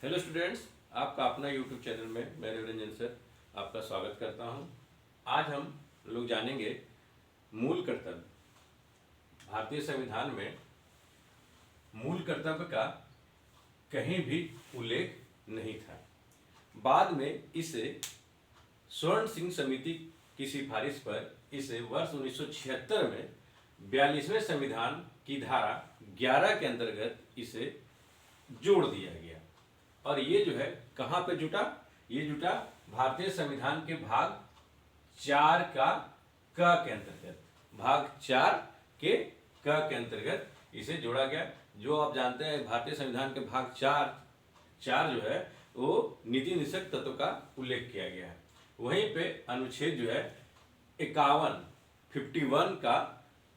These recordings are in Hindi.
हेलो स्टूडेंट्स, आपका अपना यूट्यूब चैनल में मैं रविरंजन सर आपका स्वागत करता हूं। आज हम लोग जानेंगे मूल कर्तव्य। भारतीय संविधान में मूल कर्तव्य का कहीं भी उल्लेख नहीं था। बाद में इसे स्वर्ण सिंह समिति की सिफारिश पर इसे वर्ष 1976 में 42वें संविधान की धारा 11 के अंतर्गत इसे जोड़ दिया गया। और ये जो है कहाँ पे जुटा? ये जुटा भारतीय संविधान के भाग 4 का क के अंतर्गत। भाग 4 के क के अंतर्गत इसे जोड़ा गया। जो आप जानते हैं भारतीय संविधान के भाग 4 जो है वो नीति निषेध तत्व का उल्लेख किया गया है। वहीं पे अनुच्छेद जो है 51 का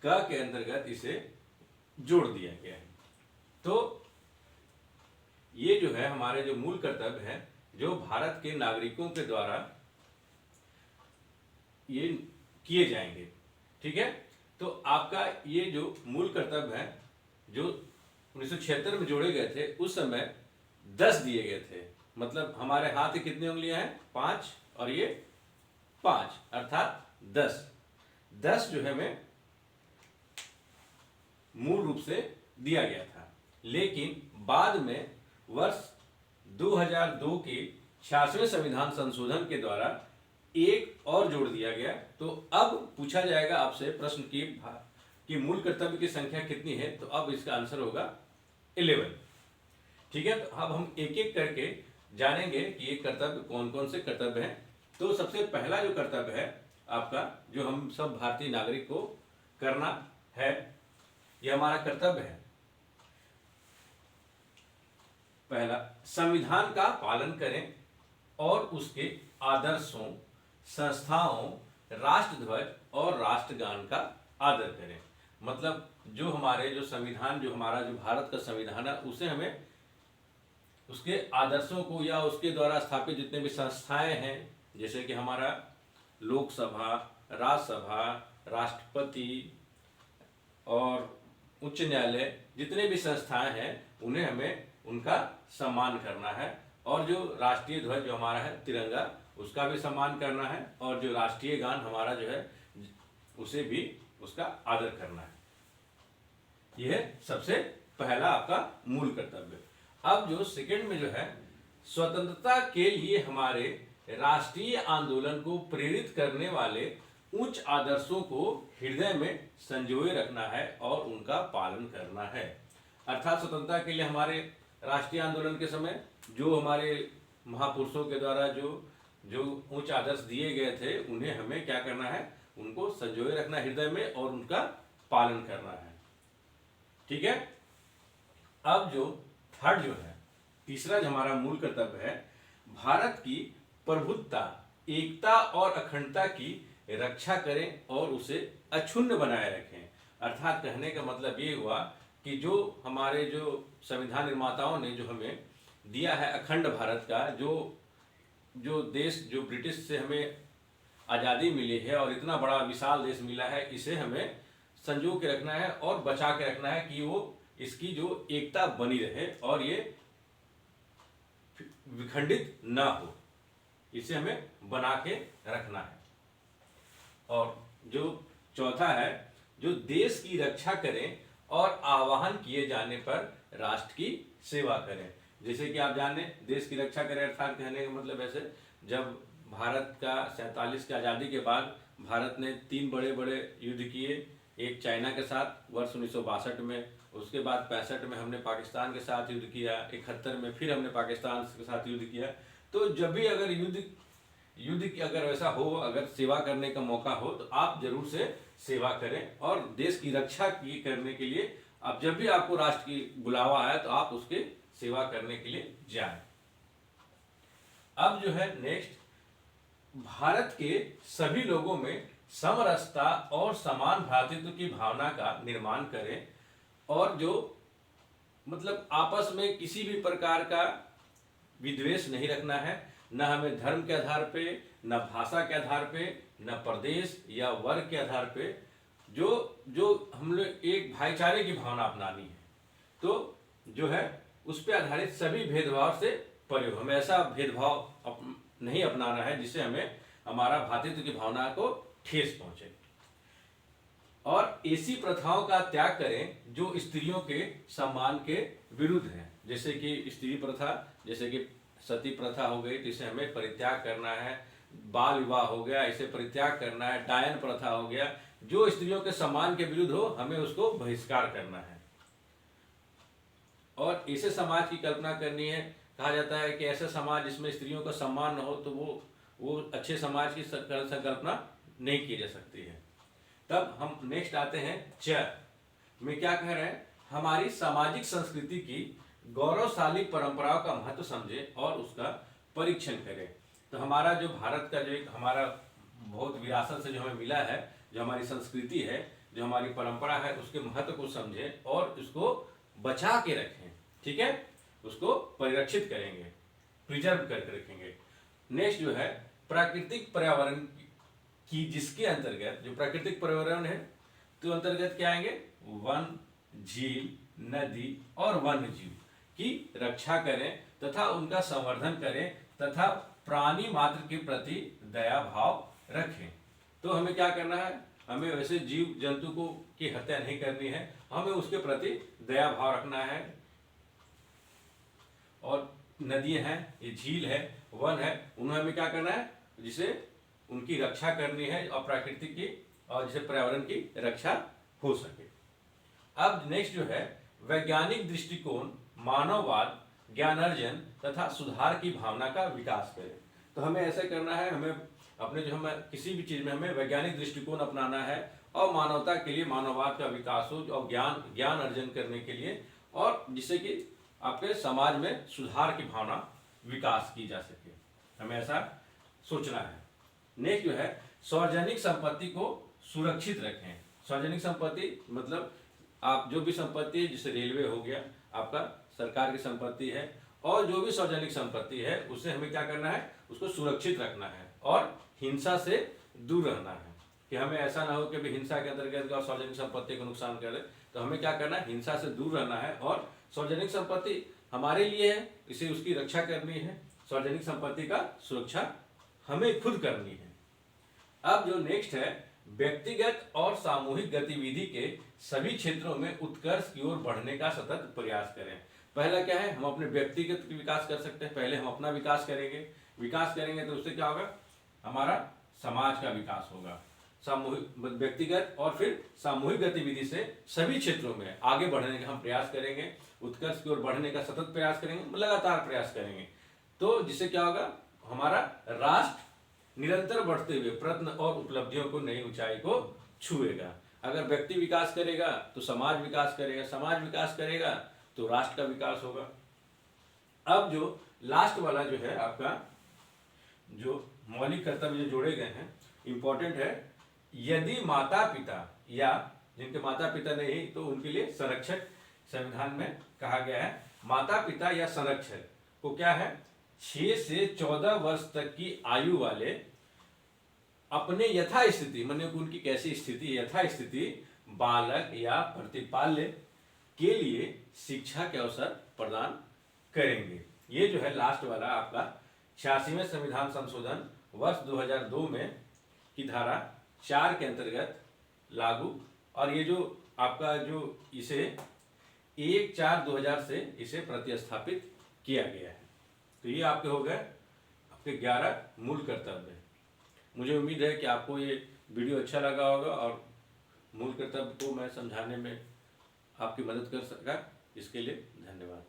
क के अंतर्गत इसे जोड़ दिया गया है। तो ये जो है हमारे जो मूल कर्तव्य हैं जो भारत के नागरिकों के द्वारा ये किए जाएंगे। ठीक है, तो आपका ये जो मूल कर्तव्य है जो 1976 में जोड़े गए थे उस समय 10 दिए गए थे। मतलब हमारे हाथ की कितनी उंगलियां हैं? 5 और ये 5 अर्थात 10 जो है हमें मूल रूप से दिया गया था। लेकिन बाद में वर्ष 2002 के 66वें संविधान संशोधन के द्वारा एक और जोड़ दिया गया। तो अब पूछा जाएगा आपसे प्रश्न कि मूल कर्तव्य की संख्या कितनी है? तो अब इसका आंसर होगा 11। ठीक है, तो अब हम एक एक करके जानेंगे कि ये कर्तव्य कौन कौन से कर्तव्य हैं। तो सबसे पहला जो कर्तव्य है आपका, जो हम सब भारतीय नागरिक को करना है, यह हमारा कर्तव्य है। पहला, संविधान का पालन करें और उसके आदर्शों, संस्थाओं, राष्ट्रध्वज और राष्ट्रगान का आदर करें। मतलब जो हमारे जो संविधान, जो हमारा जो भारत का संविधान है, उसे हमें उसके आदर्शों को या उसके द्वारा स्थापित जितने भी संस्थाएं हैं, जैसे कि हमारा लोकसभा, राज्यसभा, राष्ट्रपति और उच्च न्यायालय, जितने भी संस्थाएं हैं उन्हें हमें उनका सम्मान करना है। और जो राष्ट्रीय ध्वज जो हमारा है तिरंगा, उसका भी सम्मान करना है। और जो राष्ट्रीय गान हमारा जो है उसे भी उसका आदर करना है। यह सबसे पहला आपका मूल कर्तव्य। अब जो सेकंड में जो है, स्वतंत्रता के लिए हमारे राष्ट्रीय आंदोलन को प्रेरित करने वाले उच्च आदर्शों को हृदय में संजोए रखना है और उनका पालन करना है। अर्थात स्वतंत्रता के लिए हमारे राष्ट्रीय आंदोलन के समय जो हमारे महापुरुषों के द्वारा जो उच्च आदर्श दिए गए थे, उन्हें हमें क्या करना है? उनको संजोए रखना हृदय में और उनका पालन करना है। ठीक है, अब जो थर्ड जो है, तीसरा जो हमारा मूल कर्तव्य है, भारत की प्रभुत्ता, एकता और अखंडता की रक्षा करें और उसे अक्षुण्ण बनाए रखें। अर्थात कहने का मतलब ये हुआ कि जो हमारे जो संविधान निर्माताओं ने जो हमें दिया है अखंड भारत का, जो देश, जो ब्रिटिश से हमें आज़ादी मिली है और इतना बड़ा विशाल देश मिला है, इसे हमें संजो के रखना है और बचा के रखना है कि वो इसकी जो एकता बनी रहे और ये विखंडित ना हो। इसे हमें बना के रखना है। और जो चौथा है, जो देश की रक्षा करें और आह्वान किए जाने पर राष्ट्र की सेवा करें। जैसे कि आप जाने, देश की रक्षा करें अर्थात कहने का मतलब ऐसे, जब भारत का 47 की आज़ादी के बाद भारत ने 3 बड़े बड़े युद्ध किए। एक चाइना के साथ वर्ष 1962 में, उसके बाद 65 में हमने पाकिस्तान के साथ युद्ध किया, 71 में फिर हमने पाकिस्तान के साथ युद्ध किया। तो जब भी अगर युद्ध की अगर ऐसा हो, अगर सेवा करने का मौका हो, तो आप जरूर से सेवा करें और देश की रक्षा करने के लिए अब जब भी आपको राष्ट्र की बुलावा आए तो आप उसके सेवा करने के लिए जाएं। अब जो है नेक्स्ट, भारत के सभी लोगों में समरसता और समान भ्रातृत्व की भावना का निर्माण करें। और जो मतलब आपस में किसी भी प्रकार का विद्वेष नहीं रखना है, न हमें धर्म के आधार पे, न भाषा के आधार पे, न प्रदेश या वर्ग के आधार पे, जो हम लोग एक भाईचारे की भावना अपनानी है। तो जो है उस पर आधारित सभी भेदभाव से प्रयोग। हमें ऐसा भेदभाव नहीं अपनाना है जिससे हमें हमारा भातृत्व की भावना को ठेस पहुंचे। और ऐसी प्रथाओं का त्याग करें जो स्त्रियों के सम्मान के विरुद्ध है, जैसे कि स्त्री प्रथा, जैसे कि सती प्रथा हो गई, तो इसे हमें परित्याग करना है। बाल विवाह हो गया, इसे परित्याग करना है। डायन प्रथा हो गया, जो स्त्रियों के सम्मान के विरुद्ध हो, हमें उसको बहिष्कार करना है। और ऐसे समाज की कल्पना करनी है। कहा जाता है कि ऐसा समाज जिसमें स्त्रियों का सम्मान न हो, तो वो अच्छे समाज की संकल्पना नहीं की जा सकती है। तब हम नेक्स्ट आते हैं च में क्या कह रहे हैं, हमारी सामाजिक संस्कृति की गौरवशाली परंपराओं का महत्व समझे और उसका परीक्षण करें। तो हमारा जो भारत का जो एक हमारा बहुत विरासत से जो हमें मिला है, जो हमारी संस्कृति है, जो हमारी परंपरा है, उसके महत्व को समझें और उसको बचा के रखें। ठीक है, उसको परिरक्षित करेंगे, प्रिजर्व करके रखेंगे। नेक्स्ट जो है प्राकृतिक पर्यावरण की, जिसके अंतर्गत जो प्राकृतिक पर्यावरण है तो अंतर्गत क्या आएंगे, वन, झील, नदी और वन्य जीव की रक्षा करें तथा उनका संवर्धन करें तथा प्राणी मात्र के प्रति दया भाव रखें। तो हमें क्या करना है, हमें वैसे जीव जंतु को की हत्या नहीं करनी है, हमें उसके प्रति दया भाव रखना है। और नदियां हैं, ये झील है, वन है, उन्हें हमें क्या करना है, जिसे उनकी रक्षा करनी है और प्राकृतिक की और जिसे पर्यावरण की रक्षा हो सके। अब नेक्स्ट जो है वैज्ञानिक दृष्टिकोण, मानववाद, ज्ञानार्जन तथा सुधार की भावना का विकास करें। तो हमें ऐसे करना है, हमें अपने जो हमें किसी भी चीज में हमें वैज्ञानिक दृष्टिकोण अपनाना है और मानवता के लिए मानववाद का विकास हो और ज्ञान अर्जन करने के लिए, और जिससे कि आपके समाज में सुधार की भावना विकास की जा सके, हमें ऐसा सोचना है। नेक्स्ट जो है सार्वजनिक संपत्ति को सुरक्षित रखें। सार्वजनिक संपत्ति मतलब आप जो भी संपत्ति है, जैसे रेलवे हो गया, आपका सरकार की संपत्ति है, और जो भी सार्वजनिक संपत्ति है उसे हमें क्या करना है, उसको सुरक्षित रखना है और हिंसा से दूर रहना है। कि हमें ऐसा ना हो कि भी हिंसा के अंतर्गत और सार्वजनिक संपत्ति को नुकसान करे, तो हमें क्या करना है, हिंसा से दूर रहना है और सार्वजनिक संपत्ति हमारे लिए है, इसे उसकी रक्षा करनी है। सार्वजनिक संपत्ति का सुरक्षा हमें खुद करनी है। अब जो नेक्स्ट है व्यक्तिगत और सामूहिक गतिविधि के सभी क्षेत्रों में उत्कर्ष की ओर बढ़ने का सतत प्रयास करें। पहला क्या है, हम अपने व्यक्तिगत विकास कर सकते हैं, पहले हम अपना विकास करेंगे तो उससे क्या होगा, हमारा समाज का विकास होगा। सामूहिक व्यक्तिगत और फिर सामूहिक गतिविधि से सभी क्षेत्रों में आगे बढ़ने का हम प्रयास करेंगे, उत्कर्ष की ओर बढ़ने का सतत प्रयास करेंगे, लगातार प्रयास करेंगे। तो जिससे क्या होगा, हमारा राष्ट्र निरंतर बढ़ते हुए प्रयत्न और उपलब्धियों को नई ऊंचाई को छुएगा। अगर व्यक्ति विकास करेगा तो समाज विकास करेगा, समाज विकास करेगा तो राष्ट्र का विकास होगा। अब जो लास्ट वाला जो है आपका जो मौलिक कर्तव्य जो जोड़े गए हैं, इंपॉर्टेंट है, यदि माता पिता या जिनके माता पिता नहीं तो उनके लिए संरक्षक संविधान में कहा गया है। माता पिता या संरक्षक को क्या है, 6 से 14 वर्ष तक की आयु वाले अपने यथास्थिति, माने उनकी कैसी स्थिति, यथास्थिति बालक या प्रतिपाल्य के लिए शिक्षा के अवसर प्रदान करेंगे। ये जो है लास्ट वाला आपका 86वें संविधान संशोधन वर्ष 2002 में की धारा 4 के अंतर्गत लागू, और ये जो आपका जो इसे 1/4/2000 से इसे प्रतिस्थापित किया गया है। तो ये आपके हो गए आपके 11 मूल कर्तव्य। मुझे उम्मीद है कि आपको ये वीडियो अच्छा लगा होगा और मूल कर्तव्य को मैं समझाने में आपकी मदद कर सका। इसके लिए धन्यवाद।